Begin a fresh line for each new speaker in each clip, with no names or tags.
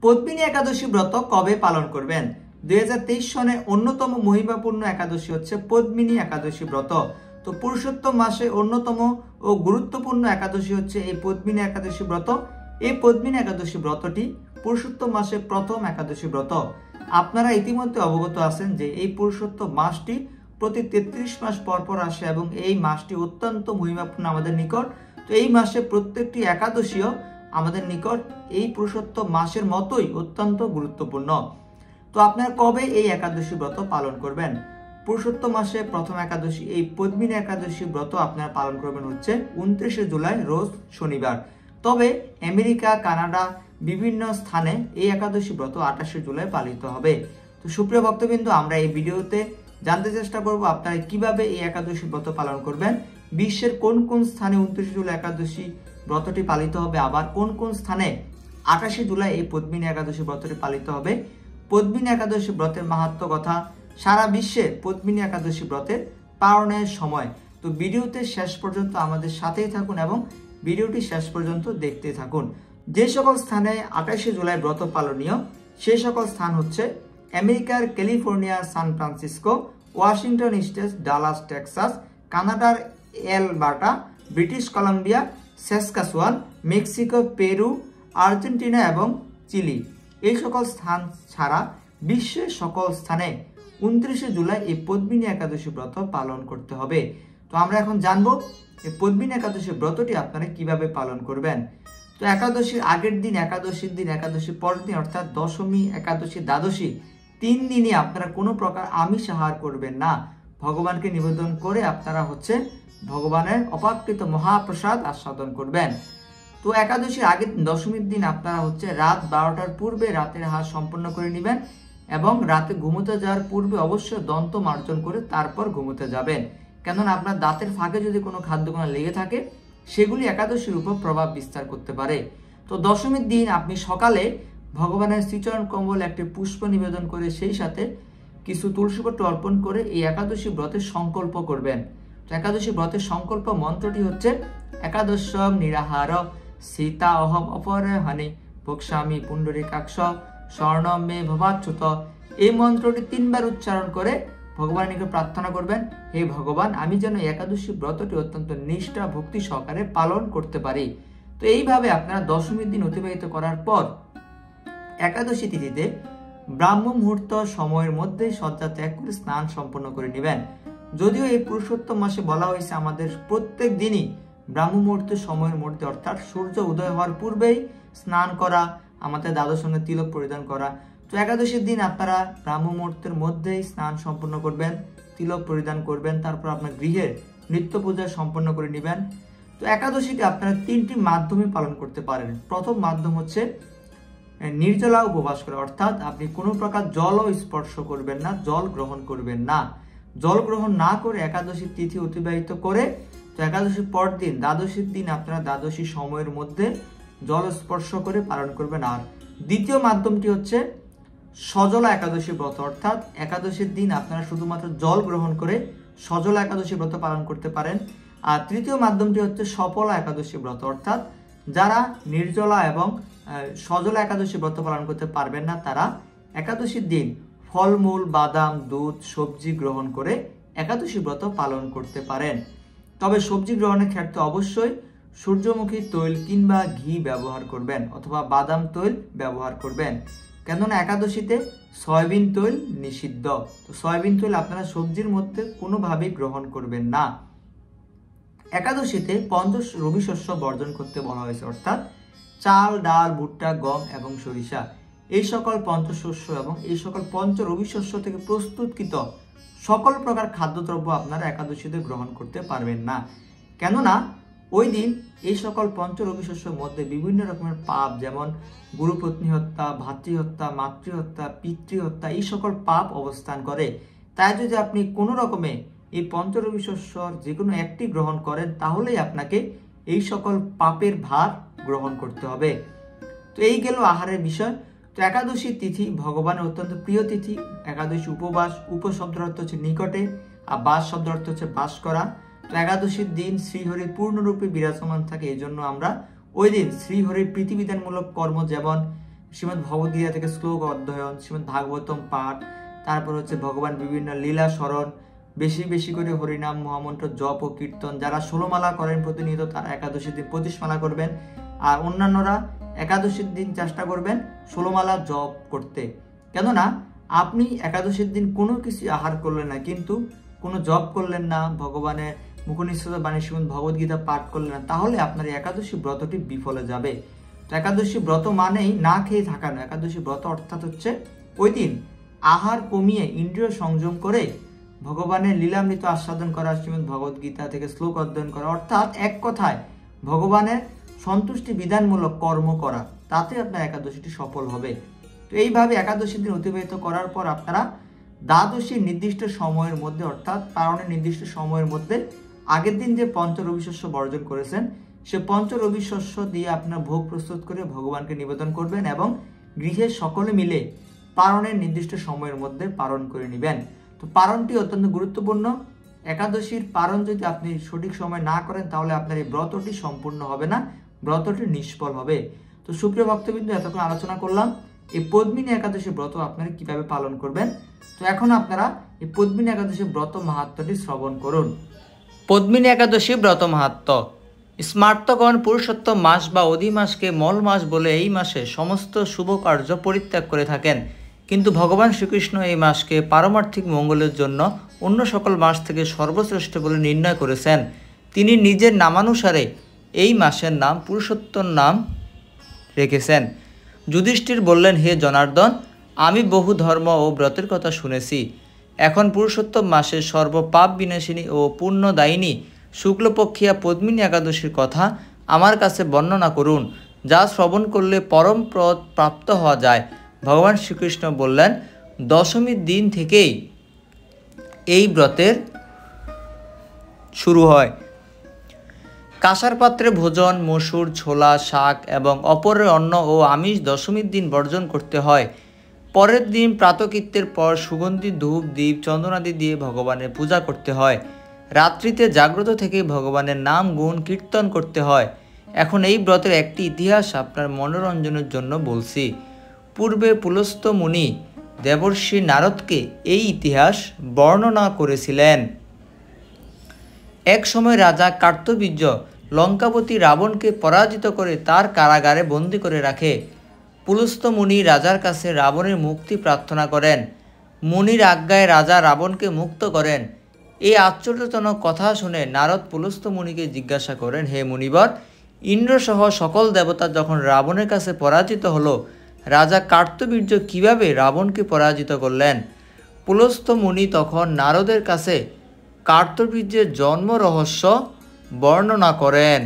পদ্মিনী একাদশী ব্রত কবে পালন করবেন? 2023 সনে অন্যতম মহিমাপূর্ণ একাদশী হচ্ছে পদ্মিনী একাদশী ব্রত। তো পুরুষোত্তম মাসে অন্যতম ও গুরুত্বপূর্ণ একাদশী হচ্ছে এই পদ্মিনী একাদশী ব্রত। এই পদ্মিনী একাদশী ব্রতটি পুরুষোত্তম মাসে প্রথম একাদশী ব্রত। আপনারা ইতিমধ্যে অবগত আছেন যে এই পুরুষোত্তম মাসটি প্রতি 33 মাস পর পর আসে এবং এই মাসটি অত্যন্ত মহিমাপূর্ণ আমাদের নিকট। তো এই মাসে প্রত্যেকটি একাদশীও আমাদের নিকট এই পুরুষোত্তম মাসের মতোই অত্যন্ত গুরুত্বপূর্ণ। তো আপনারা কবে এই একাদশী ব্রত পালন করবেন? পুরুষোত্তম মাসে প্রথম একাদশী এই পদ্মিনী একাদশী ব্রত আপনারা পালন করবেন হচ্ছে 29 জুলাই রোজ শনিবার। তবে আমেরিকা, কানাডা বিভিন্ন স্থানে এই একাদশী ব্রত 28 জুলাই পালিত হবে। তো সুপ্রিয় ভক্তবৃন্দ, আমরা এই ভিডিওতে জানতে চেষ্টা করব আপনারা কিভাবে এই একাদশী ব্রত পালন করবেন। বিশ্বের কোন কোন স্থানে 29 জুলাই একাদশী ব্রতটি পালিত হবে, আবার কোন কোন স্থানে 28 জুলাই এই পদ্মিনী একাদশী ব্রতটি পালিত হবে। পদ্মিনী একাদশী ব্রতের মাহাত্ম্য কথা, সারা বিশ্বে পদ্মিনী একাদশী ব্রতের পালনের সময়। তো ভিডিওতে শেষ পর্যন্ত আমাদের সাথেই থাকুন এবং ভিডিওটি শেষ পর্যন্ত দেখতে থাকুন। যে সকল স্থানে 28 জুলাই ব্রত পালনীয় সেই সকল স্থান হচ্ছে আমেরিকার California San Francisco, Washington State Dallas Texas, কানাডার Alberta, British Columbia, Saskatchewan, Mexico, Peru, Argentina এবং চিলি। এই সকল স্থান ছাড়া বিশ্বের সকল স্থানে 29 জুলাই এই পদ্মিনী একাদশী ব্রত পালন করতে হবে। তো আমরা এখন জানবো এই পদ্মিনী একাদশী ব্রতটি আপনারা কিভাবে পালন করবেন। তো একাদশীর আগের দিন, একাদশীর দিন, একাদশীর পরের দিন অর্থাৎ দশমী, একাদশী, দ্বাদশী 3 দিনই আপনারা কোনো প্রকার আমিষ আহার করবেন না। ভগবানকে নিবেদন করে আপনারা হচ্ছে ভগবানের অপাকৃত মহাপ্রসাদ আস্বাদন করবেন। তো একাদশীর আগের দশমীর দিন আপনারা হচ্ছে রাত 12টার পূর্বে রাতের আহার সম্পন্ন করে নেবেন এবং রাতে ঘুমোতে যাওয়ার পূর্বে অবশ্যই দন্ত মার্জন করে তারপর ঘুমোতে যাবেন। কেননা আপনার দাঁতের ফাঁকে যদি কোনো খাদ্যকণা লেগে থাকে সেগুলি একাদশীর উপর প্রভাব বিস্তার করতে পারে। তো দশমীর দিন আপনি সকালে ভগবানের শ্রীচরণ কমল একটি পুষ্প নিবেদন করে সেই সাথে কিছু তুলসীপত্র অর্পণ করে এই একাদশী ব্রতের সংকল্প করবেন। তো একাদশী ব্রতের সংকল্প মন্ত্রটি হচ্ছে একাদশম নিরাহার সীতা অহম অপরহণে ভোক্সামি পুণ্ডরীকাক্ষ স্বর্ণম মে ভবাচ্যুত। এই মন্ত্রটি 3 বার উচ্চারণ করে ভগবানের নিকট প্রার্থনা করবেন, হে ভগবান, আমি যেন একাদশী ব্রতটি অত্যন্ত নিষ্ঠা ভক্তি সহকারে পালন করতে পারি। তো এইভাবে আপনারা দশমীর দিন অতিবাহিত করার পর একাদশী তিথিতে ব্রাহ্ম মুহূর্ত সময়ের মধ্যে শয্যা ত্যাগ করে স্নান সম্পন্ন করে নেবেন। যদিও এই পুরুষোত্তম মাসে বলা হয়েছে আমাদের প্রত্যেক দিনই ব্রাহ্ম মুহূর্ত সময়ের মধ্যে অর্থাৎ সূর্য উদয় হওয়ার পূর্বেই স্নান করা, আমাদের দ্বাদশ সঙ্গে তিলক পরিধান করা। তো একাদশীর দিন আপনারা ব্রাহ্ম মুহূর্তের মধ্যেই স্নান সম্পন্ন করবেন, তিলক পরিধান করবেন, তারপর আপনার গৃহের নিত্য পূজা সম্পন্ন করে নেবেন। তো একাদশীটি আপনারা 3টি মাধ্যমে পালন করতে পারেন। প্রথম মাধ্যম হচ্ছে নির্জলা উপবাস করা, অর্থাৎ আপনি কোনো প্রকার জলও স্পর্শ করবেন না, জল গ্রহণ করবেন না। জল গ্রহণ না করে একাদশী তিথি অতিবাহিত করে তো একাদশীর পর দিন দ্বাদশীর দিন আপনারা দ্বাদশী সময়ের মধ্যে জল স্পর্শ করে পালন করবেন। আর দ্বিতীয় মাধ্যমটি হচ্ছে সজলা একাদশী ব্রত, অর্থাৎ একাদশীর দিন আপনারা শুধুমাত্র জল গ্রহণ করে সজলা একাদশী ব্রত পালন করতে পারেন। আর তৃতীয় মাধ্যমটি হচ্ছে সফলা একাদশী ব্রত, অর্থাৎ যারা নির্জলা এবং সজলা একাদশী ব্রত পালন করতে পারবেন না তারা একাদশীর দিন ফলমূল, বাদাম, দুধ, সবজি গ্রহণ করে একাদশী ব্রত পালন করতে পারেন। তবে সবজি গ্রহণের ক্ষেত্রে অবশ্যই সূর্যমুখী তৈল কিংবা ঘি ব্যবহার করবেন অথবা বাদাম তৈল ব্যবহার করবেন, কেননা একাদশীতে সয়াবিন তৈল নিষিদ্ধ। তো সয়াবিন তৈল আপনারা সবজির মধ্যে কোনোভাবেই গ্রহণ করবেন না। একাদশীতে পঞ্চ রবি শস্য বর্জন করতে বলা হয়েছে, অর্থাৎ চাল, ডাল, ভুট্টা, গম এবং সরিষা এই সকল পঞ্চশস্য এবং এই সকল পঞ্চ রবি শস্য থেকে প্রস্তুতকৃত সকল প্রকার খাদ্যদ্রব্য আপনারা একাদশীতে গ্রহণ করতে পারবেন না। কেননা ওই দিন এই সকল পঞ্চ রবি শস্যের মধ্যে বিভিন্ন রকমের পাপ, যেমন গুরুপত্নী হত্যা, ভাতৃহত্যা, মাতৃহত্যা, পিতৃহত্যা এই সকল পাপ অবস্থান করে। তাই যদি আপনি কোনো রকমে এই পঞ্চ রবি শস্যর যে কোনো একটি গ্রহণ করেন তাহলেই আপনাকে এই সকল পাপের ভার গ্রহণ করতে হবে। তো এই গেল আহারের বিষয়। তো একাদশী তিথি ভগবানের অত্যন্ত প্রিয় তিথি। একাদশী উপবাস, উপ শব্দের অর্থ হচ্ছে নিকটে আর বাস শব্দের অর্থ হচ্ছে বাস করা। তো একাদশীর দিন শ্রীহরি পূর্ণরূপে বিরাজমান থাকে, এই জন্য আমরা ওই দিন শ্রীহরির প্রীতিবিধানমূলক কর্ম যেমন শ্রীমদ্ ভগবদ্গীতা থেকে শ্লোক অধ্যয়ন, শ্রীমদ্ ভাগবতম পাঠ, তারপর হচ্ছে ভগবান বিভিন্ন লীলা স্মরণ, বেশি বেশি করে হরিনাম মহামন্ত্র জপ ও কীর্তন। যারা 16 মালা করেন প্রতিনিয়ত তারা একাদশীর দিন 25 মালা করবেন, আর অন্যান্যরা একাদশীর দিন চেষ্টা করবেন 16 মালা জপ করতে। কেননা আপনি একাদশীর দিন কোনো কিছু আহার করলেন না, কিন্তু কোনো জপ করলেন না, ভগবানের মুখনিঃসৃত বাণী শ্রীমদ্ ভগবদ্গীতা পাঠ করলেন না, তাহলে আপনার একাদশী ব্রতটি বিফলে যাবে। তো একাদশী ব্রত মানেই না খেয়ে থাকা না। একাদশী ব্রত অর্থাৎ হচ্ছে ওই দিন আহার কমিয়ে ইন্দ্রিয় সংযম করে ভগবানের লীলামৃত আস্বাদন করা, শ্রীমদ্ ভগবদ্গীতা থেকে শ্লোক অধ্যয়ন করা, অর্থাৎ এক কথায় ভগবানের সন্তুষ্টি বিধানমূলক কর্ম করা, তাতে আপনার একাদশীটি সফল হবে। তো এইভাবে একাদশী দিন অতিবাহিত করার পর আপনারা দ্বাদশীর নির্দিষ্ট সময়ের মধ্যে, অর্থাৎ পারণের নির্দিষ্ট সময়ের মধ্যে আগের দিন যে পঞ্চ রবিশস্য বর্জন করেছেন সে পঞ্চ রবিশস্য দিয়ে আপনার ভোগ প্রস্তুত করে ভগবানকে নিবেদন করবেন এবং গৃহের সকলে মিলে পারণের নির্দিষ্ট সময়ের মধ্যে পালন করে নেবেন। তো পালনটি অত্যন্ত গুরুত্বপূর্ণ। একাদশীর পালন যদি আপনি সঠিক সময় না করেন তাহলে আপনার এই ব্রতটি সম্পূর্ণ হবে না, ব্রতটি নিষ্ফল হবে। তো সুপ্রিয় ভক্তবৃন্দ, এতক্ষণ আলোচনা করলাম এই পদ্মিনী একাদশী ব্রত আপনারা কিভাবে পালন করবেন। তো এখন আপনারা এই পদ্মিনী একাদশী ব্রত মাহাত্ম্যটি শ্রবণ করুন। পদ্মিনী একাদশী ব্রত মাহাত্ম্য। স্মার্তগণ পুরুষোত্তম মাস বা অধিমাসকে মল মাস বলে এই মাসে সমস্ত শুভ কার্য পরিত্যাগ করে থাকেন, কিন্তু ভগবান শ্রীকৃষ্ণ এই মাসকে পারমার্থিক মঙ্গলের জন্য অন্য সকল মাস থেকে সর্বশ্রেষ্ঠ বলে নির্ণয় করেছেন। তিনি নিজের নামানুসারে এই মাসের নাম পুরুষোত্তম নাম রেখেছেন। যুধিষ্ঠির বললেন, হে জনার্দন, আমি বহু ধর্ম ও ব্রতের কথা শুনেছি। এখন পুরুষোত্তম মাসের সর্বপাপ বিনাশিনী ও পুণ্যদায়িনী শুক্লপক্ষিয়া পদ্মিনী একাদশীর কথা আমার কাছে বর্ণনা করুন, যা শ্রবণ করলে পরম পদ প্রাপ্ত হওয়া যায়। ভগবান শ্রীকৃষ্ণ বললেন, দশমীর দিন থেকেই এই ব্রতের শুরু হয়। কাঁসার পাত্রে ভোজন, মসুর, ছোলা, শাক এবং অপরের অন্ন ও আমিষ দশমীর দিন বর্জন করতে হয়। পরের দিন প্রাতকৃত্যের পর সুগন্ধি ধূপ, দীপ, চন্দনাদি দিয়ে ভগবানের পূজা করতে হয়। রাত্রিতে জাগ্রত থেকে ভগবানের নাম গুণ কীর্তন করতে হয়। এখন এই ব্রতের একটি ইতিহাস আপনার মনোরঞ্জনের জন্য বলছি। পূর্বে পুলস্ত্য মুনি দেবর্ষি নারদকে এই ইতিহাস বর্ণনা করেছিলেন। এক সময় রাজা কার্তবীর্য লঙ্কাপতি রাবণকে পরাজিত করে তার কারাগারে বন্দী করে রাখে। পুলস্ত্য মুনি রাজার কাছে রাবণের মুক্তি প্রার্থনা করেন। মুনির আজ্ঞায় রাজা রাবণকে মুক্ত করেন। এই আশ্চর্যজনক কথা শুনে নারদ পুলস্ত্য মুনিকে জিজ্ঞাসা করেন, হে মুনিবর, ইন্দ্রসহ সকল দেবতা যখন রাবণের কাছে পরাজিত হলো, রাজা কার্তবীর্য কিভাবে রাবণকে পরাজিত করলেন? পুলস্ত্য মুনি তখন নারদের কাছে কার্তবীর্যের জন্ম রহস্য বর্ণনা করেন।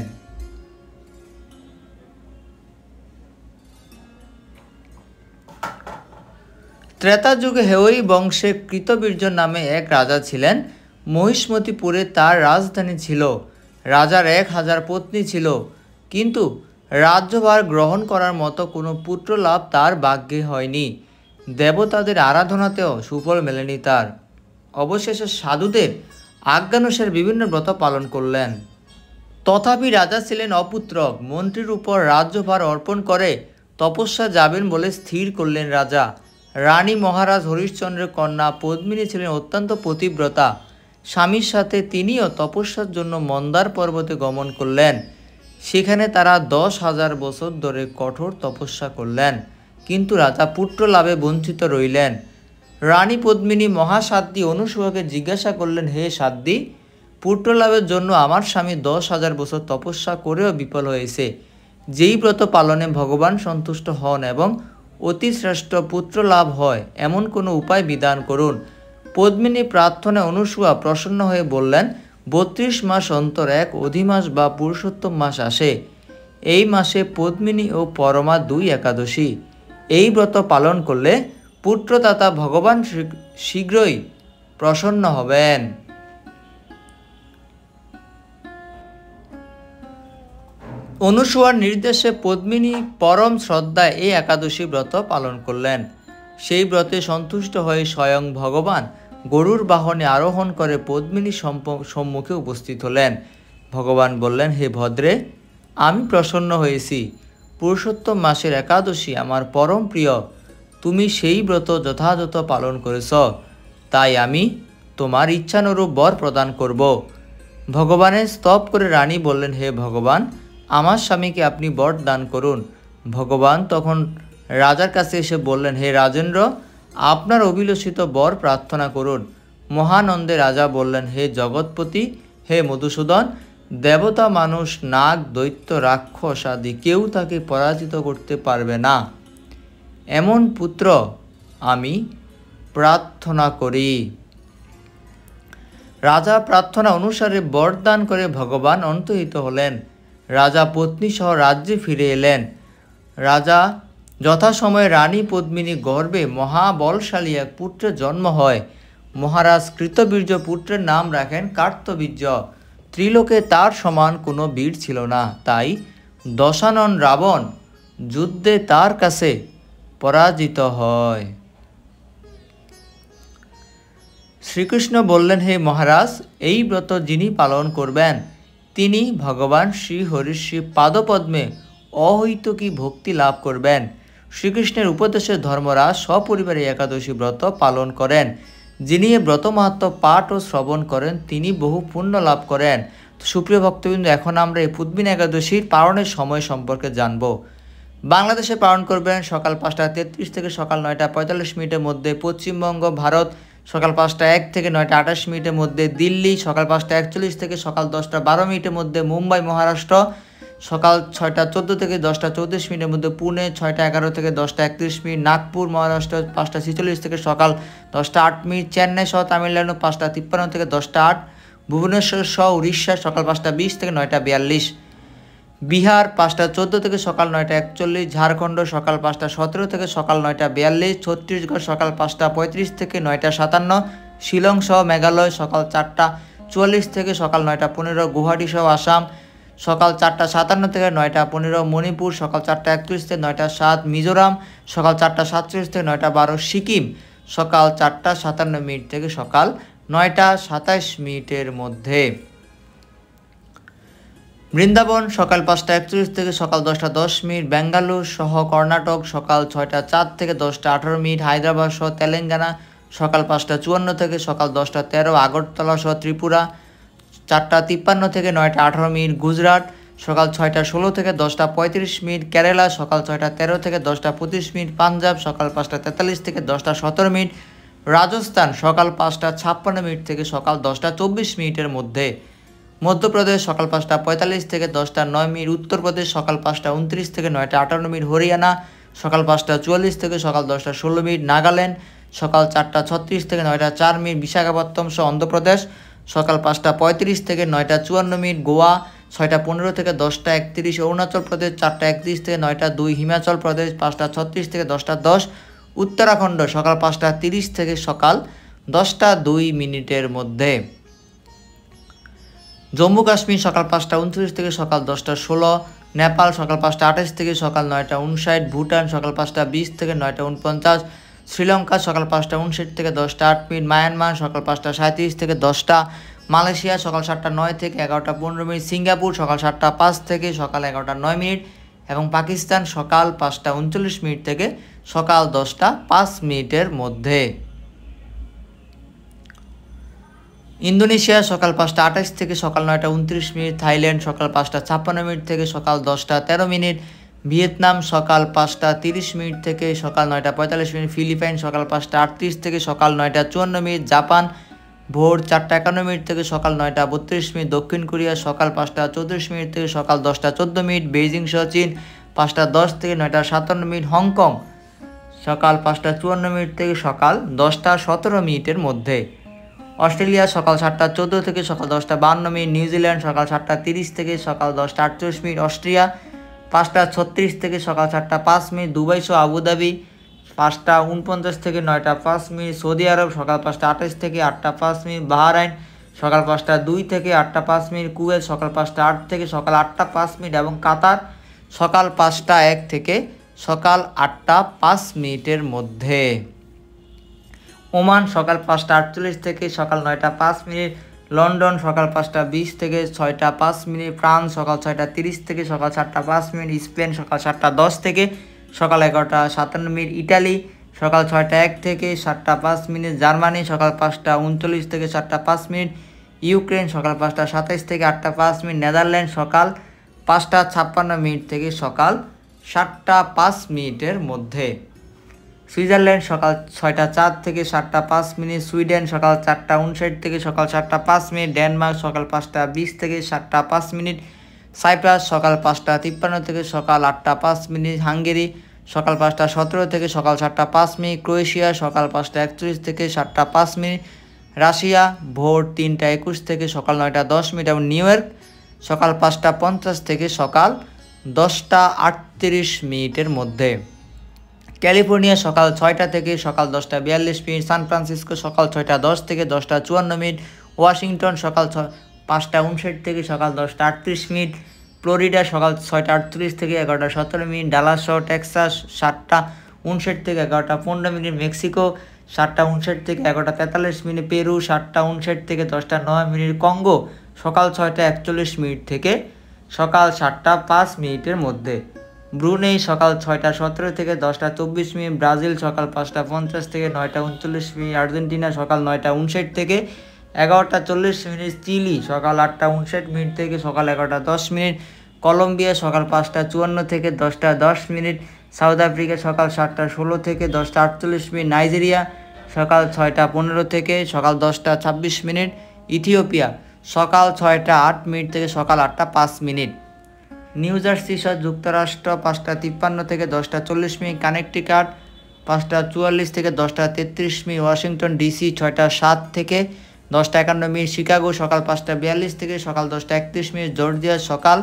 ত্রেতা যুগে হেয়ই বংশে কৃতবীর্য নামে এক রাজা ছিলেন। মহিষ্মতিপুরে তার রাজধানী ছিল। রাজার 1000 পত্নী ছিল, কিন্তু রাজ্যভার গ্রহণ করার মতো কোনো পুত্র লাভ তার ভাগ্যে হয়নি। দেবতাদের আরাধনাতেও সুফল মেলেনি তার। অবশেষে সাধুদের আজ্ঞানুসারে বিভিন্ন ব্রত পালন করলেন। তথাপি রাজা ছিলেন অপুত্রক। মন্ত্রীর উপর রাজ্যভার অর্পণ করে তপস্যা যাবেন বলে স্থির করলেন রাজা। রানী মহারাজ হরিশ্চন্দ্রের কন্যা পদ্মিনী ছিলেন অত্যন্ত পতিব্রতা। স্বামীর সাথে তিনিও তপস্যার জন্য মন্দার পর্বতে গমন করলেন। সেখানে তারা 10,000 বছর ধরে কঠোর তপস্যা করলেন, কিন্তু রাজা পুত্র লাভে বঞ্চিত রইলেন। রানী পদ্মিনী মহাসাধ্বী অনুসূয়াকে জিজ্ঞাসা করলেন, হে সাধ্বী, পুত্র লাভের জন্য আমার স্বামী 10,000 বছর তপস্যা করেও বিফল হয়েছে। যেই ব্রত পালনে ভগবান সন্তুষ্ট হন এবং অতি শ্রেষ্ঠ পুত্র লাভ হয় এমন কোনো উপায় বিধান করুন। পদ্মিনী প্রার্থনায় অনুসূয়া প্রসন্ন হয়ে বললেন, 32 মাস অন্তর এক অধিমাস বা পুরুষোত্তম মাস আসে। এই মাসে পদ্মিনী ও পরমা 2 একাদশী। এই ব্রত পালন করলে পুত্রদাতা ভগবান শীঘ্রই প্রসন্ন হবেন। অনুসূয়ার নির্দেশে পদ্মিনী পরম শ্রদ্ধায় এই একাদশী ব্রত পালন করলেন। সেই ব্রতে সন্তুষ্ট হয়ে স্বয়ং ভগবান গরুর বাহনে আরোহণ করে পদ্মিনী সম্মুখে উপস্থিত হলেন। ভগবান বললেন, হে ভদ্রে, আমি প্রসন্ন হয়েছি। পুরুষোত্তম মাসের একাদশী আমার পরম প্রিয়। তুমি সেই ব্রত যথাযথ পালন করেছ, তাই আমি তোমার ইচ্ছানুরূপ বর প্রদান করব। ভগবানের স্তব করে রানী বললেন, হে ভগবান, আমার স্বামীকে আপনি বর দান করুন। ভগবান তখন রাজার কাছে এসে বললেন, হে রাজেন্দ্র, আপনার অভিলষিত বর প্রার্থনা করুন। মহানন্দে রাজা বললেন, হে জগৎপতি, হে মধুসূদন, দেবতা, মানুষ, নাগ, দৈত্য, রাক্ষস আদি কেউ তাকে পরাজিত করতে পারবে না, এমন পুত্র আমি প্রার্থনা করি। রাজা প্রার্থনা অনুসারে বরদান করে ভগবান অন্তর্হিত হলেন। রাজা পত্নী সহ রাজ্যে ফিরে এলেন। রাজা যথাসময়ে রানী পদ্মিনী গর্ভে মহাবলশালী এক পুত্রের জন্ম হয়। মহারাজ কৃতবীর্য পুত্রের নাম রাখেন কার্তবীর্য। ত্রিলোকে তার সমান কোনো বীর ছিল না, তাই দশানন রাবণ যুদ্ধে তার কাছে পরাজিত হয়। শ্রীকৃষ্ণ বললেন, হে মহারাজ, এই ব্রত যিনি পালন করবেন তিনি ভগবান শ্রীহরির শ্রী পাদপদ্মে অহৈতুকী ভক্তি লাভ করবেন। শ্রীকৃষ্ণের উপদেশে ধর্মরাজ সপরিবারে একাদশী ব্রত পালন করেন। যিনি এ ব্রত মাহাত্ম্য পাঠ ও শ্রবণ করেন তিনি বহু পুণ্য লাভ করেন। সুপ্রিয় ভক্তবৃন্দ, এখন আমরা এই পদ্মিনী একাদশীর পালনের সময় সম্পর্কে জানব। বাংলাদেশে পালন করবেন সকাল 5:33 থেকে সকাল 9:45 মধ্যে। পশ্চিমবঙ্গ ভারত সকাল 5:01 থেকে 9:28 মধ্যে। দিল্লি সকাল 5:41 থেকে সকাল 10:12 মধ্যে। মুম্বাই মহারাষ্ট্র সকাল 6:14 থেকে 10:34 মধ্যে। পুনে 6:11 থেকে 10:31। নাগপুর মহারাষ্ট্র 5:46 থেকে সকাল 10:08। চেন্নাই সহ তামিলনাড়ু 5:53 থেকে 10:08। ভুবনেশ্বর সহ উড়িষ্যা সকাল 5:20 থেকে 9:42। বিহার 5:14 থেকে সকাল 9:41। ঝাড়খণ্ড সকাল 5:17 থেকে সকাল 9:42। ছত্তিশগড় সকাল 5:35 থেকে 9:57। শিলং সহ মেঘালয় সকাল 4:44 থেকে সকাল 9:15। গুয়াহাটি সহ আসাম সকাল 4:57 থেকে 9:15। মণিপুর সকাল 4:31 থেকে 9:07। মিজোরাম সকাল 4:47 থেকে 9:12। সিকিম সকাল 4:57 থেকে সকাল 9:27 মধ্যে। বৃন্দাবন সকাল 5:41 থেকে সকাল 10:10। বেঙ্গালুর সহ কর্ণাটক সকাল 6:04 থেকে 10:18। হায়দ্রাবাদ সহ তেলেঙ্গানা সকাল 5:54 থেকে সকাল 10:13। আগরতলা সহ ত্রিপুরা 4:53 থেকে 9:18। গুজরাট সকাল 6:16 থেকে 10:35। কেরালা সকাল 6:13 থেকে 10:25। পাঞ্জাব সকাল 5:43 থেকে 10:17। রাজস্থান সকাল 5:56 থেকে সকাল 10:24 মধ্যে। মধ্যপ্রদেশ সকাল 5:45 থেকে 10:09। উত্তরপ্রদেশ সকাল 5:29 থেকে 9:58। হরিয়ানা সকাল 5:44 থেকে সকাল 10:16। নাগাল্যান্ড সকাল 4:36 থেকে 9:04। বিশাখাপত্তনম সহ অন্ধ্রপ্রদেশ সকাল 5:35 থেকে 9:54। গোয়া 6:15 থেকে 10:31। অরুণাচল প্রদেশ 4:31 থেকে 9:02। হিমাচল প্রদেশ 5:36 থেকে 10:10। উত্তরাখণ্ড সকাল 5:30 থেকে সকাল 10:02 মধ্যে। জম্মু কাশ্মীর সকাল 5:29 থেকে সকাল 10:16। নেপাল সকাল 5:28 থেকে সকাল 9:59। ভুটান সকাল 5:20 থেকে 9:49। শ্রীলঙ্কা সকাল 5:59 থেকে 10:08। মায়ানমার সকাল 5:37 থেকে 10টা। মালয়েশিয়া সকাল 7:09 থেকে 11:15। সিঙ্গাপুর সকাল 7:05 থেকে সকাল 11:09। এবং পাকিস্তান সকাল 5:39 থেকে সকাল 10:05 মধ্যে। ইন্দোনেশিয়া সকাল 5:28 থেকে সকাল 9:29। থাইল্যান্ড সকাল 5:56 থেকে সকাল 10:13। ভিয়েতনাম সকাল 5:30 থেকে সকাল 9:45। ফিলিপাইন সকাল 5:38 থেকে সকাল 9:54। জাপান ভোর 4:51 থেকে সকাল 9:32। দক্ষিণ কোরিয়া সকাল 5:34 থেকে সকাল 10:14। বেইজিং সহ চীন 5:10 থেকে 9:57। হংকং সকাল 5:54 থেকে সকাল 10:17 মধ্যে। অস্ট্রেলিয়া সকাল 7:14 থেকে সকাল 10:52। নিউজিল্যান্ড সকাল 7:30 থেকে সকাল 10:48। অস্ট্রিয়া 5:36 থেকে সকাল 4:05। দুবাই সহ আবুধাবি 5:49 থেকে 9:05। সৌদি আরব সকাল 5:28 থেকে 8:05। বাহরাইন সকাল 5:02 থেকে 8:05। কুয়েত সকাল 5:08 থেকে সকাল 8:05। এবং কাতার সকাল 5:01 থেকে সকাল 8:05 মধ্যে। ওমান সকাল 5:48 থেকে সকাল 9:05। লন্ডন সকাল 5টা 20 থেকে 6টা 5 মিনিট, ফ্রান্স সকাল 6টা 30 থেকে সকাল 7টা 5 মিনিট, স্পেন সকাল 7টা 10 থেকে সকাল 11টা 57 মিনিট, ইটালি সকাল 6টা 1 থেকে 7টা 5 মিনিট, জার্মানি সকাল 5টা 39 থেকে 7টা 5 মিনিট, ইউক্রেন সকাল 5টা 27 থেকে 8টা 5 মিনিট, নেদারল্যান্ড সকাল 5টা 56 মিনিট থেকে সকাল 7টা 5 মিনিটের মধ্যে, সুইজারল্যান্ড সকাল 6টা 4 থেকে 7টা 5 মিনিট, সুইডেন সকাল 4টা 59 থেকে সকাল 7টা 5 মিনিট, ডেনমার্ক সকাল 5টা 20 থেকে 7টা 5 মিনিট, সাইপ্রাস সকাল 5টা 53 থেকে সকাল 8টা 5 মিনিট, হাঙ্গেরি সকাল 5টা 17 থেকে সকাল 7টা 5 মিনিট, ক্রোয়েশিয়া সকাল 5টা 41 থেকে 7টা 5 মিনিট, রাশিয়া ভোর 3টা 21 থেকে সকাল 9টা 10 মিনিট এবং নিউ ইয়র্ক সকাল 5টা 50 থেকে সকাল 10টা 38 মিনিটের মধ্যে, ক্যালিফোর্নিয়া সকাল 6টা থেকে সকাল 10টা 42 মিনিট, সান ফ্রান্সিসকো সকাল 6টা 10 থেকে 10টা 54 মিনিট, ওয়াশিংটন সকাল 5টা 59 থেকে সকাল 10টা 38 মিনিট, ফ্লোরিডা সকাল 6টা 38 থেকে 11টা 17 মিনিট, ডালাস শহর টেক্সাস 7টা 59 থেকে 11টা 15 মিনিট, মেক্সিকো 7টা 59 থেকে 11টা 43 মিনিট, পেরু 7টা 59 থেকে 10টা 9 মিনিট, কঙ্গো সকাল 6টা 41 মিনিট থেকে সকাল 7টা 5 মিনিটের মধ্যে, ব্রুনেই সকাল 6টা 17 থেকে 10টা 24 মিনিট, ব্রাজিল সকাল 5টা 50 থেকে 9টা 39 মিনিট, আর্জেন্টিনা সকাল 9টা 59 থেকে 11টা 40 মিনিট, চিলি সকাল 8টা 59 মিনিট থেকে সকাল 11টা 10 মিনিট, কলম্বিয়া সকাল 5টা 54 থেকে 10টা 10 মিনিট, সাউথ আফ্রিকা সকাল 7টা 16 থেকে 10টা 48 মিনিট, নাইজেরিয়া সকাল 6টা 15 থেকে সকাল 10টা 26 মিনিট, ইথিওপিয়া সকাল 6টা 8 মিনিট থেকে সকাল 8টা 5 মিনিট, নিউ জার্সি সহ যুক্তরাষ্ট্র 5টা 53 থেকে 10টা 40 মিনিট, কানেকটিকাট 5টা 44 থেকে 10টা 33 মিনিট, ওয়াশিংটন ডিসি 6টা 7 থেকে 10টা 51 মিনিট, শিকাগো সকাল 5টা 42 থেকে সকাল 10টা 31 মিনিট, জর্জিয়া সকাল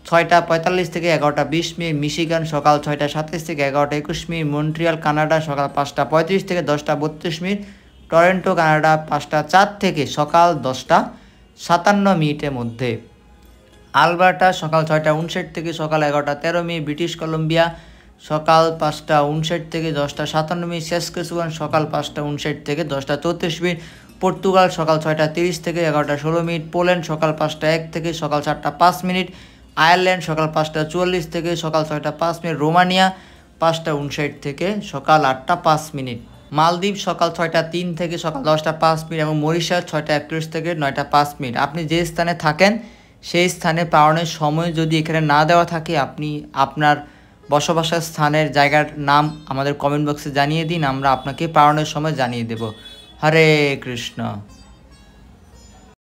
6টা 45 থেকে 11টা 20 মিনিট, মিশিগান সকাল 6টা 27 থেকে 11টা 21 মিনিট, মন্ট্রিয়াল কানাডা সকাল 5টা 35 থেকে 10টা 32 মিনিট, টরন্টো কানাডা 5টা 4 থেকে সকাল 10টা 57 মিনিটের মধ্যে, আলবার্টা সকাল 6টা 59 থেকে সকাল 11টা 13 মিনিট, ব্রিটিশ কলম্বিয়া সকাল 5টা 59 থেকে 10টা 57 মিনিট, সাসক্যাচুয়ান সকাল 5টা 59 থেকে 10টা 34 মিনিট, পর্তুগাল সকাল 6টা 30 থেকে 11টা 16 মিনিট, পোল্যান্ড সকাল 5টা 1 থেকে সকাল 4টা 5 মিনিট, আয়ারল্যান্ড সকাল 5টা 44 থেকে সকাল 6টা 5 মিনিট, রোমানিয়া 5টা 59 থেকে সকাল 8টা 5 মিনিট, মালদ্বীপ সকাল 6টা 3 থেকে সকাল 10টা 5 মিনিট এবং মরিশাস 6টা 41 থেকে 9টা 5 মিনিট। আপনি যে স্থানে থাকেন সেই স্থানে পালনের সময় যদি এখানে না দেওয়া থাকে, আপনি আপনার বসবাসের স্থানের জায়গার নাম আমাদের কমেন্ট বক্সে জানিয়ে দিন, আমরা আপনাকে পালনের সময় জানিয়ে দেব। হরে কৃষ্ণ।